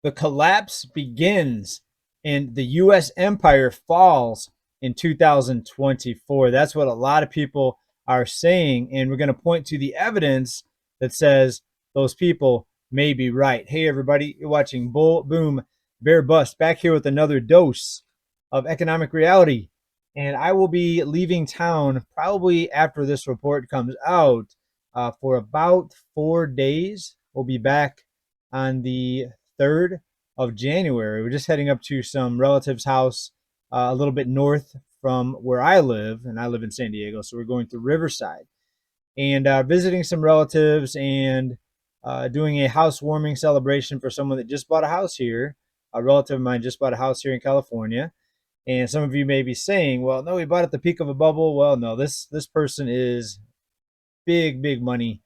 The collapse begins and the US empire falls in 2024. That's what a lot of people are saying. And we're going to point to the evidence that says those people may be right. Hey, everybody, you're watching Bull Boom Bear Bust, back here with another dose of economic reality. And I will be leaving town probably after this report comes out for about 4 days. We'll be back on the 3rd of January. We're just heading up to some relatives' house a little bit north from where I live, and I live in San Diego. So we're going to Riverside and visiting some relatives and doing a housewarming celebration for someone that just bought a house here. A relative of mine just bought a house here in California. And some of you may be saying, well, no, he bought at the peak of a bubble. Well, no, this person is big money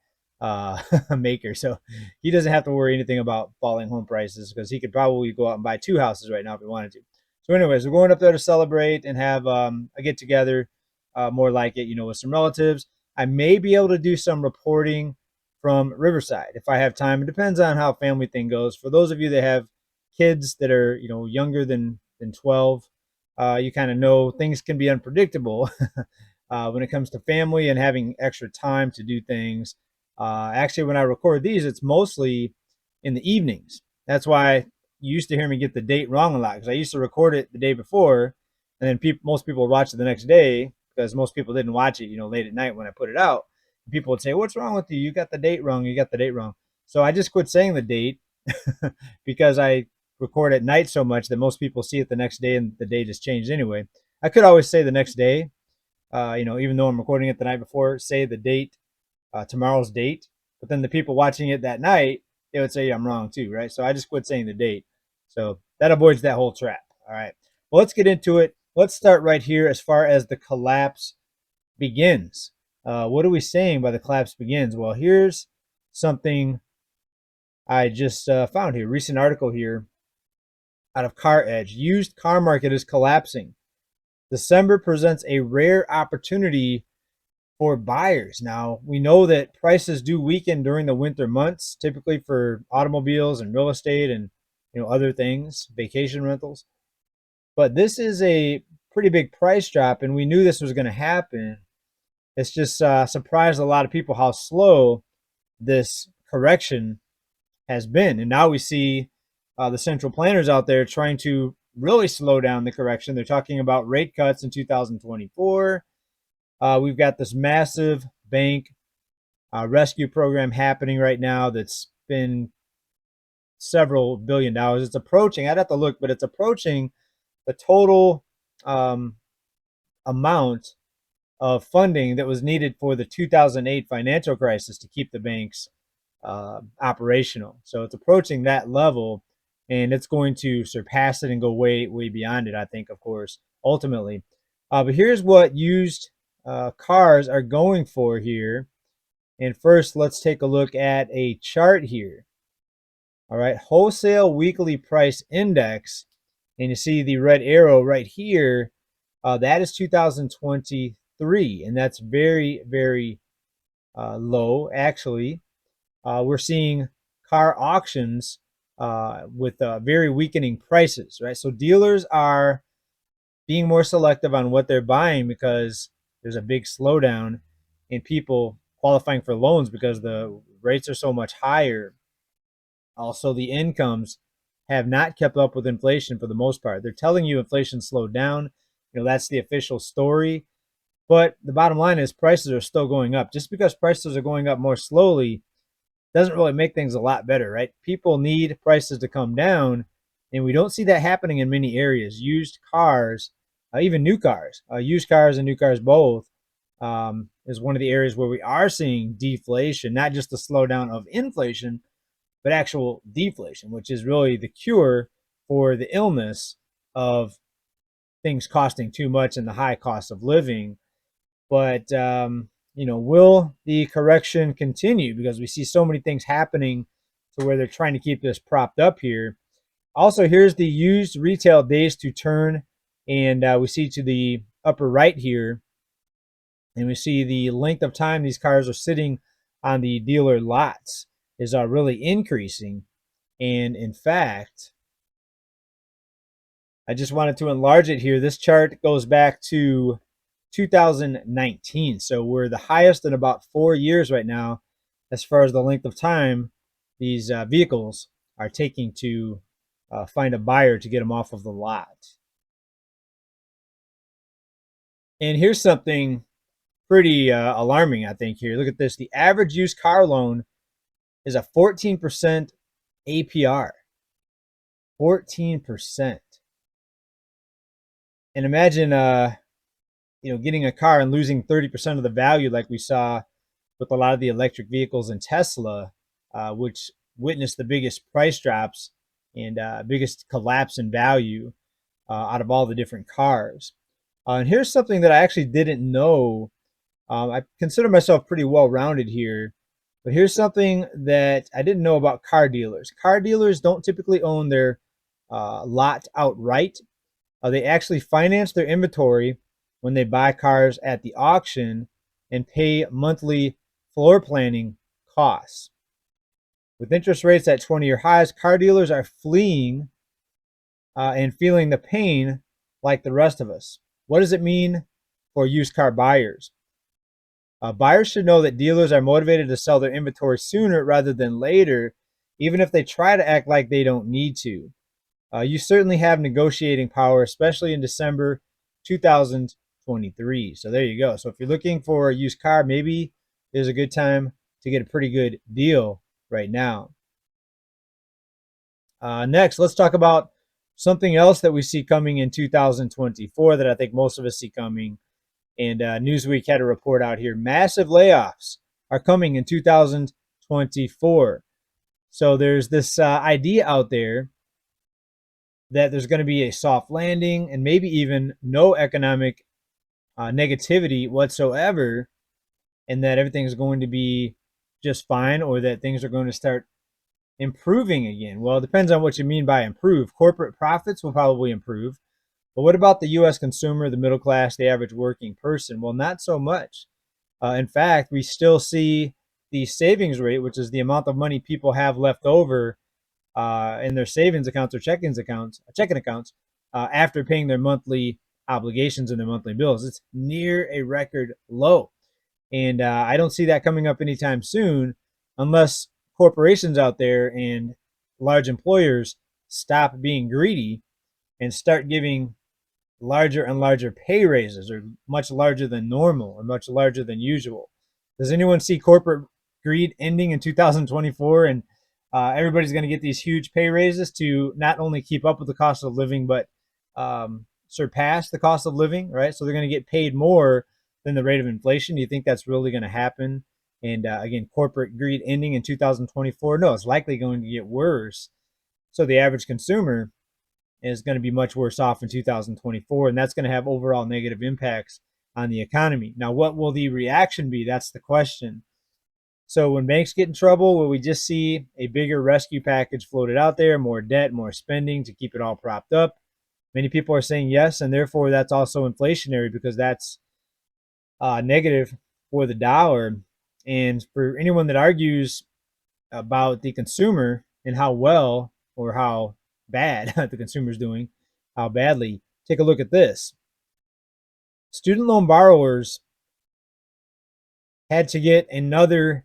maker. So he doesn't have to worry anything about falling home prices because he could probably go out and buy two houses right now if he wanted to. So, anyways, we're going up there to celebrate and have a get together, more like it, with some relatives. I may be able to do some reporting from Riverside if I have time. It depends on how family thing goes. For those of you that have kids that are younger than 12, you kind of know things can be unpredictable when it comes to family and having extra time to do things. Actually, when I record these, it's mostly in the evenings. That's why you used to hear me get the date wrong a lot because I used to record it the day before, and then most people would watch it the next day because most people didn't watch it, late at night when I put it out. People would say, "What's wrong with you? You got the date wrong. You got the date wrong." So I just quit saying the date because I record at night so much that most people see it the next day and the day just changed anyway. I could always say the next day, even though I'm recording it the night before, say the date, tomorrow's date. But then the people watching it that night, they would say I'm wrong too, right? So I just quit saying the date. So that avoids that whole trap. All right. Well, let's get into it. Let's start right here as far as the collapse begins. What are we saying by the collapse begins? Well, here's something I just found here. Recent article here out of Car Edge. Used car market is collapsing. December presents a rare opportunity for buyers. Now, we know that prices do weaken during the winter months, typically for automobiles and real estate and other things, vacation rentals. But this is a pretty big price drop, and we knew this was going to happen. It's just surprised a lot of people how slow this correction has been. And now we see the central planners out there trying to really slow down the correction. They're talking about rate cuts in 2024. We've got this massive bank rescue program happening right now that's been several $billions. It's approaching, I'd have to look, but it's approaching the total amount of funding that was needed for the 2008 financial crisis to keep the banks operational. So it's approaching that level, and it's going to surpass it and go way beyond it, I think, of course, ultimately. But here's what used cars are going for here. And first, let's take a look at a chart here. All right, wholesale weekly price index. And you see the red arrow right here. That is 2023, and that's very low, actually. We're seeing car auctions with very weakening prices, right? So dealers are being more selective on what they're buying because there's a big slowdown in people qualifying for loans because the rates are so much higher. Also, the incomes have not kept up with inflation for the most part. They're telling you inflation slowed down. That's the official story. But the bottom line is prices are still going up. Just because prices are going up more slowly doesn't really make things a lot better, right? People need prices to come down, and we don't see that happening in many areas. Used cars, even new cars, used cars and new cars both, is one of the areas where we are seeing deflation, not just the slowdown of inflation, but actual deflation, which is really the cure for the illness of things costing too much and the high cost of living. But will the correction continue? Because we see so many things happening to where they're trying to keep this propped up here. Also, here's the used retail days to turn, and we see to the upper right here, and we see the length of time these cars are sitting on the dealer lots is really increasing. And in fact, I just wanted to enlarge it here. This chart goes back to 2019. So we're the highest in about 4 years right now as far as the length of time these vehicles are taking to find a buyer to get them off of the lot. And here's something pretty alarming, I think, here. Look at this. The average used car loan is a 14% APR. 14%. And imagine getting a car and losing 30% of the value like we saw with a lot of the electric vehicles in Tesla, which witnessed the biggest price drops and biggest collapse in value out of all the different cars. And here's something that I actually didn't know. I consider myself pretty well-rounded here, but here's something that I didn't know about car dealers. Car dealers don't typically own their lot outright. They actually finance their inventory when they buy cars at the auction and pay monthly floor planning costs. With interest rates at 20-year highs, car dealers are fleeing and feeling the pain like the rest of us. What does it mean for used car buyers? Buyers should know that dealers are motivated to sell their inventory sooner rather than later, even if they try to act like they don't need to. You certainly have negotiating power, especially in December 2023. So there you go. So if you're looking for a used car, maybe there's a good time to get a pretty good deal right now. Next, let's talk about something else that we see coming in 2024 that I think most of us see coming. And Newsweek had a report out here. Massive layoffs are coming in 2024. So there's this idea out there that there's going to be a soft landing and maybe even no economic negativity whatsoever, and that everything's going to be just fine, or that things are going to start improving again. Well, it depends on what you mean by improve. Corporate profits will probably improve. But what about the U.S. consumer, the middle class, the average working person? Well, not so much. In fact, we still see the savings rate, which is the amount of money people have left over in their savings accounts or checking accounts after paying their monthly obligations and their monthly bills. It's near a record low. And I don't see that coming up anytime soon unless corporations out there and large employers stop being greedy and start giving larger and larger pay raises, or much larger than normal or much larger than usual. Does anyone see corporate greed ending in 2024 and everybody's going to get these huge pay raises to not only keep up with the cost of living, but surpass the cost of living, right? So they're going to get paid more than the rate of inflation. Do you think that's really going to happen? And again, corporate greed ending in 2024? No, it's likely going to get worse. So the average consumer is going to be much worse off in 2024, and that's going to have overall negative impacts on the economy. Now, what will the reaction be? That's the question. So when banks get in trouble, will we just see a bigger rescue package floated out there, more debt, more spending to keep it all propped up? Many people are saying yes, and therefore that's also inflationary because that's negative for the dollar. And for anyone that argues about the consumer and how well or how bad the consumer's doing, how badly, take a look at this. Student loan borrowers had to get another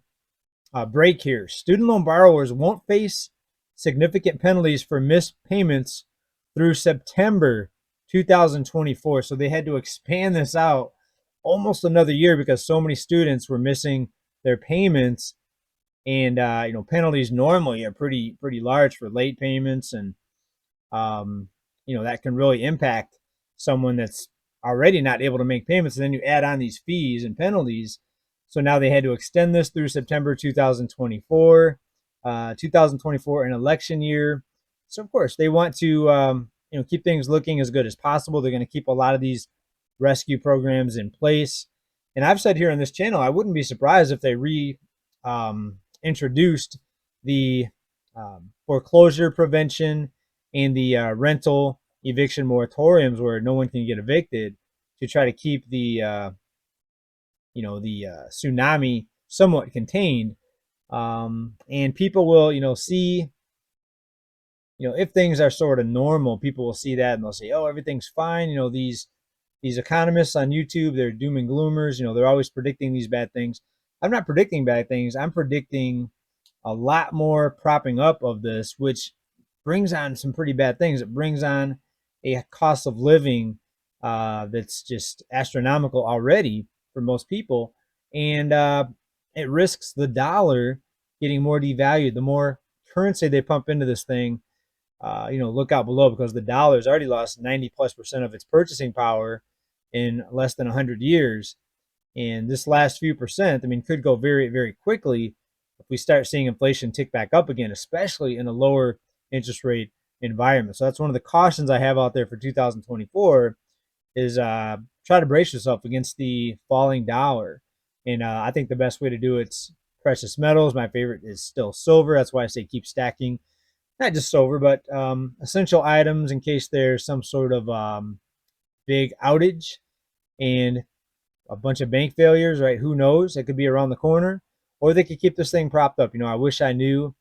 break here. Student loan borrowers won't face significant penalties for missed payments through September 2024. So they had to expand this out almost another year because so many students were missing their payments. And penalties normally are pretty large for late payments, and that can really impact someone that's already not able to make payments. And then you add on these fees and penalties. So now they had to extend this through September 2024. 2024, an election year. So of course they want to keep things looking as good as possible. They're going to keep a lot of these rescue programs in place. And I've said here on this channel, I wouldn't be surprised if they introduced the foreclosure prevention and the rental eviction moratoriums where no one can get evicted to try to keep the tsunami somewhat contained. And people will see if things are sort of normal, people will see that and they'll say, "Oh, everything's fine." These economists on YouTube, they're doom and gloomers. They're always predicting these bad things. I'm not predicting bad things. I'm predicting a lot more propping up of this, which brings on some pretty bad things. It brings on a cost of living that's just astronomical already for most people, and it risks the dollar getting more devalued. The more currency they pump into this thing, look out below, because the dollar's already lost 90+% of its purchasing power in less than 100 years. And this last few percent, I mean, could go very, very quickly if we start seeing inflation tick back up again, especially in a lower interest rate environment. So that's one of the cautions I have out there for 2024 is try to brace yourself against the falling dollar. And I think the best way to do it's precious metals. My favorite is still silver. That's why I say keep stacking, not just silver, but essential items in case there's some sort of big outage and a bunch of bank failures, right? Who knows? It could be around the corner, or they could keep this thing propped up. I wish I knew.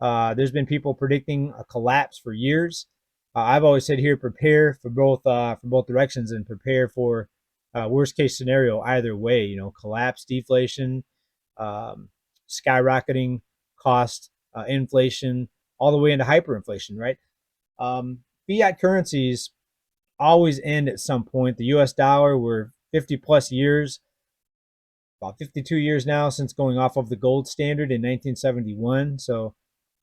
There's been people predicting a collapse for years. I've always said here, prepare for both directions and prepare for worst case scenario either way. Collapse, deflation, um, skyrocketing cost, inflation, all the way into hyperinflation, right? Fiat currencies always end at some point. The US dollar, we're 50 plus years, about 52 years now since going off of the gold standard in 1971. So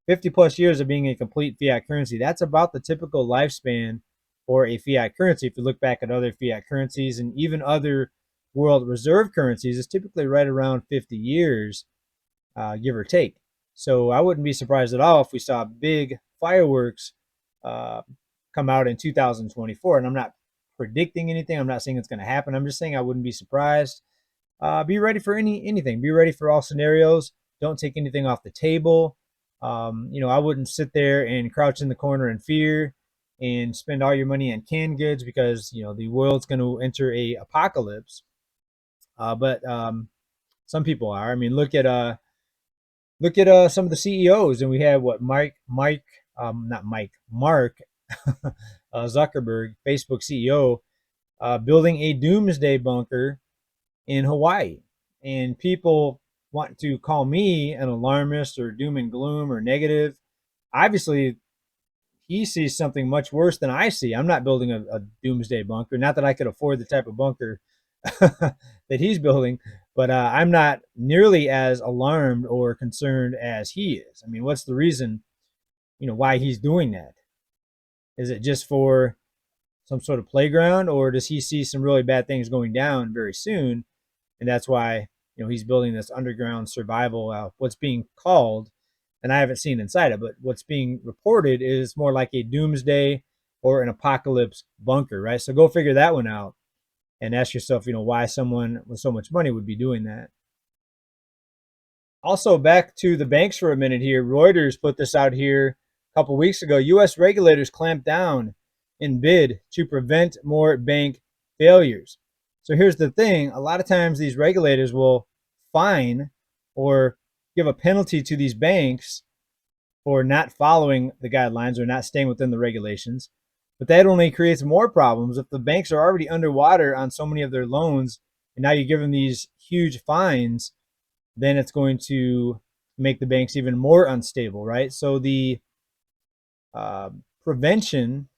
50 plus years of being a complete fiat currency. That's about the typical lifespan for a fiat currency. If you look back at other fiat currencies and even other world reserve currencies, it's typically right around 50 years, give or take. So I wouldn't be surprised at all if we saw big fireworks uh, come out in 2024. And I'm not predicting anything. I'm not saying it's going to happen. I'm just saying I wouldn't be surprised. Be ready for anything. Be ready for all scenarios. Don't take anything off the table. I wouldn't sit there and crouch in the corner in fear and spend all your money on canned goods because the world's going to enter a apocalypse. But some people are. I mean, look at some of the CEOs, and we have what not Mike, Mark Zuckerberg, Facebook CEO, building a doomsday bunker in Hawaii. And people want to call me an alarmist or doom and gloom or negative. Obviously, he sees something much worse than I see. I'm not building a doomsday bunker. Not that I could afford the type of bunker that he's building, but I'm not nearly as alarmed or concerned as he is. I mean, what's the reason, why he's doing that? Is it just for some sort of playground, or does he see some really bad things going down very soon? And that's why he's building this underground survival. What's being called, and I haven't seen inside it, but what's being reported is more like a doomsday or an apocalypse bunker, right? So go figure that one out and ask yourself, why someone with so much money would be doing that. Also, back to the banks for a minute here. Reuters put this out here a couple weeks ago. U.S. regulators clamped down in bid to prevent more bank failures. So here's the thing. A lot of times these regulators will fine or give a penalty to these banks for not following the guidelines or not staying within the regulations. But that only creates more problems. If the banks are already underwater on so many of their loans, and now you give them these huge fines, then it's going to make the banks even more unstable, right? So the prevention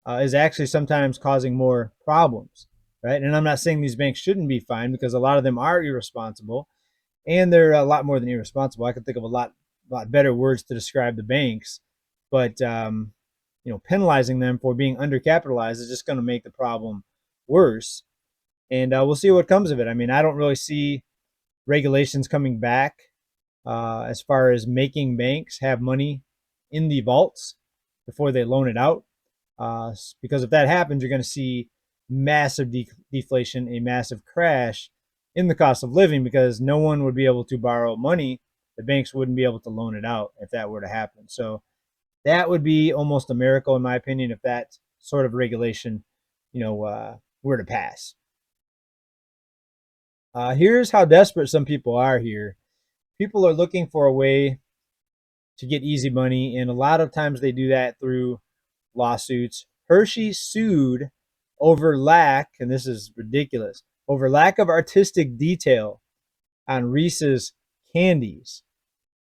is actually sometimes causing more problems, right? And I'm not saying these banks shouldn't be fined, because a lot of them are irresponsible, and they're a lot more than irresponsible. I can think of a lot better words to describe the banks, but penalizing them for being undercapitalized is just going to make the problem worse. And we'll see what comes of it. I mean, I don't really see regulations coming back as far as making banks have money in the vaults before they loan it out. Because if that happens, you're going to see massive deflation, a massive crash in the cost of living, because no one would be able to borrow money. The banks wouldn't be able to loan it out if that were to happen. So that would be almost a miracle, in my opinion, if that sort of regulation, were to pass. Here's how desperate some people are here. People are looking for a way to get easy money. And a lot of times they do that through lawsuits. Hershey sued over lack, and this is ridiculous, over lack of artistic detail on Reese's candies.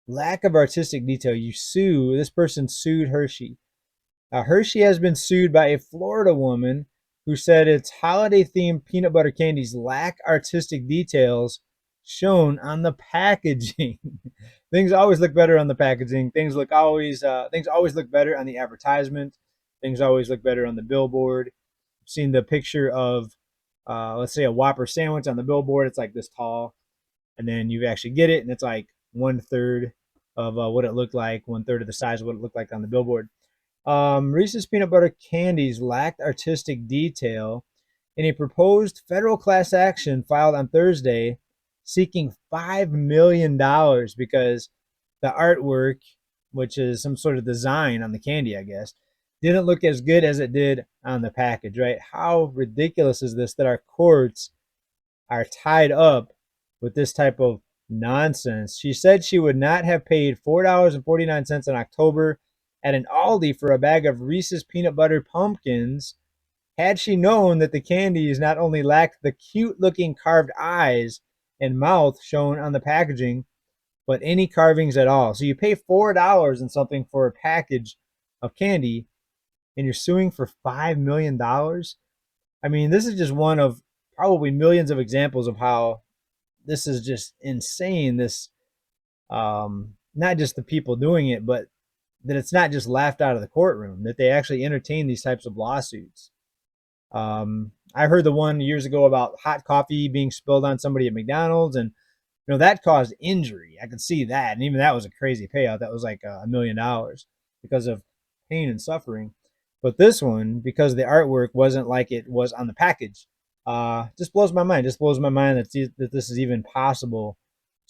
Lack of artistic detail. This person sued Hershey. Hershey has been sued by a Florida woman who said its holiday themed peanut butter candies lack artistic details shown on the packaging. Things always look better on the packaging. Things always look better on the advertisement. Things always look better on the billboard. I've seen the picture of, let's say, a Whopper sandwich on the billboard. It's like this tall, and then you actually get it, and it's like 1/3 of what it looked like, 1/3 of the size of what it looked like on the billboard. Reese's peanut butter candies lacked artistic detail in a proposed federal class action filed on Thursday seeking $5 million because the artwork, which is some sort of design on the candy, I guess, didn't look as good as it did on the package, right? How ridiculous is this that our courts are tied up with this type of nonsense? She said she would not have paid $4.49 in October at an Aldi for a bag of Reese's peanut butter pumpkins had she known that the candies not only lacked the cute looking carved eyes and mouth shown on the packaging, but any carvings at all. So you pay $4 and something for a package of candy and you're suing for $5 million. I mean, this is just one of probably millions of examples of how this is just insane. This, not just the people doing it, but that it's not just laughed out of the courtroom, that they actually entertain these types of lawsuits. I heard the one years ago about hot coffee being spilled on somebody at McDonald's, and that caused injury. I could see that, and even that was a crazy payout. That was like $1 million because of pain and suffering. But this one, because the artwork wasn't like it was on the package, just blows my mind. Just blows my mind that this is even possible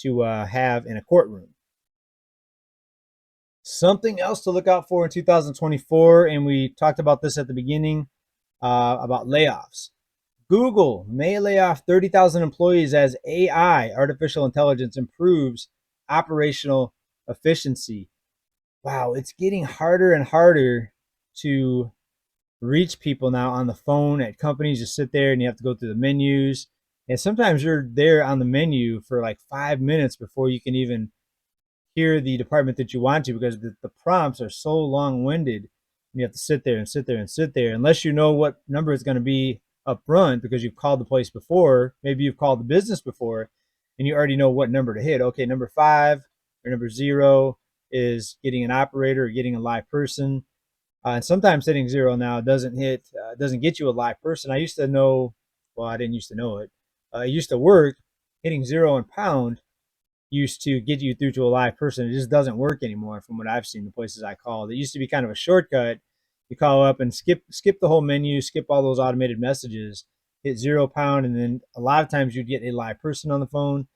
to have in a courtroom. Something else to look out for in 2024, and we talked about this at the beginning, about layoffs. Google may lay off 30,000 employees as AI, artificial intelligence, improves operational efficiency. Wow, it's getting harder and harder to reach people now on the phone at companies. You sit there and you have to go through the menus. And sometimes you're there on the menu for like 5 minutes before you can even hear the department that you want to, because the prompts are so long-winded. You have to sit there and sit there and sit there unless you know what number it's going to be up front because you've called the place before. Maybe you've called the business before and you already know what number to hit. Okay, number 5 or number 0 is getting an operator or getting a live person. And sometimes hitting 0 now doesn't get you a live person. I used to know, well, I didn't used to know it. It used to work. Hitting 0 and pound used to get you through to a live person. It just doesn't work anymore from what I've seen the places I called. It used to be kind of a shortcut. You call up and skip the whole menu, skip all those automated messages, hit 0 pound, and then a lot of times you'd get a live person on the phone.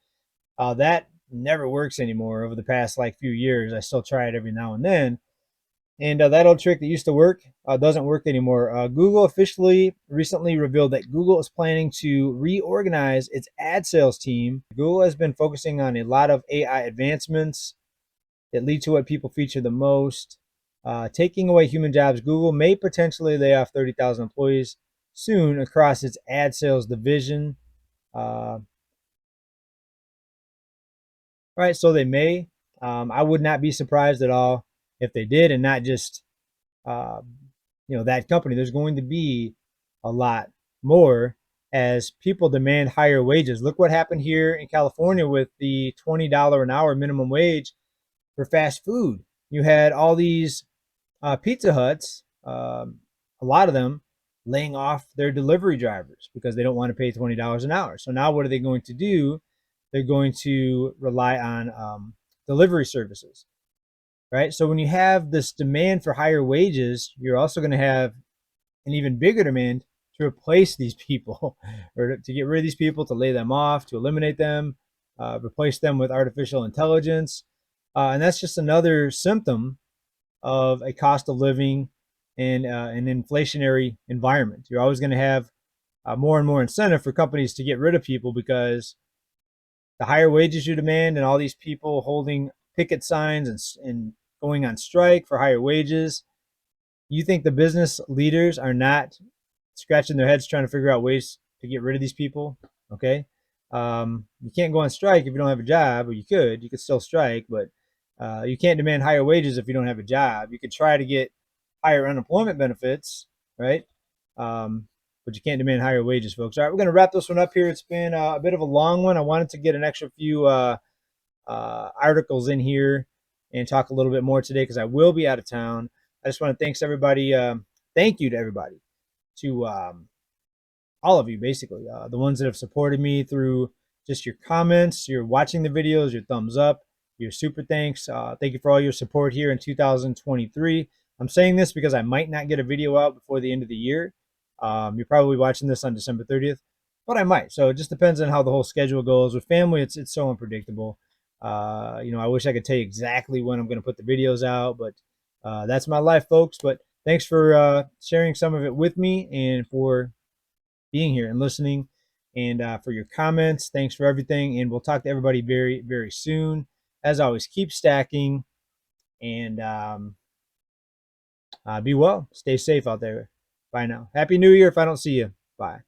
That never works anymore over the past like few years. I still try it every now and then. And that old trick that used to work doesn't work anymore. Google officially recently revealed that Google is planning to reorganize its ad sales team. Google has been focusing on a lot of AI advancements that lead to what people feature the most. Taking away human jobs, Google may potentially lay off 30,000 employees soon across its ad sales division. Right, so they may. I would not be surprised at all if they did, and not just that company. There's going to be a lot more as people demand higher wages. Look what happened here in California with the $20 an hour minimum wage for fast food. You had all these Pizza Huts, a lot of them, laying off their delivery drivers because they don't want to pay $20 an hour. So now what are they going to do? They're going to rely on delivery services, right? So when you have this demand for higher wages, you're also going to have an even bigger demand to replace these people or to get rid of these people, to lay them off, to eliminate them, replace them with artificial intelligence. And that's just another symptom of a cost of living and an inflationary environment. You're always going to have more and more incentive for companies to get rid of people because the higher wages you demand and all these people holding picket signs and going on strike for higher wages. You think the business leaders are not scratching their heads trying to figure out ways to get rid of these people? Okay. You can't go on strike if you don't have a job, or you could still strike, but you can't demand higher wages if you don't have a job. You could try to get higher unemployment benefits, right? But you can't demand higher wages, folks. All right, we're going to wrap this one up here. It's been a bit of a long one. I wanted to get an extra few articles in here and talk a little bit more today because I will be out of town. I just want to thank everybody. Thank you to everybody, to all of you, basically, the ones that have supported me through just your comments, your watching the videos, your thumbs up, your super thanks. Thank you for all your support here in 2023. I'm saying this because I might not get a video out before the end of the year. You're probably watching this on December 30th, but I might. So it just depends on how the whole schedule goes. With family, it's so unpredictable. I wish I could tell you exactly when I'm going to put the videos out, but that's my life, folks. But thanks for sharing some of it with me and for being here and listening, and for your comments. Thanks for everything. And we'll talk to everybody very, very soon. As always, keep stacking and be well. Stay safe out there. Bye now. Happy New Year if I don't see you. Bye.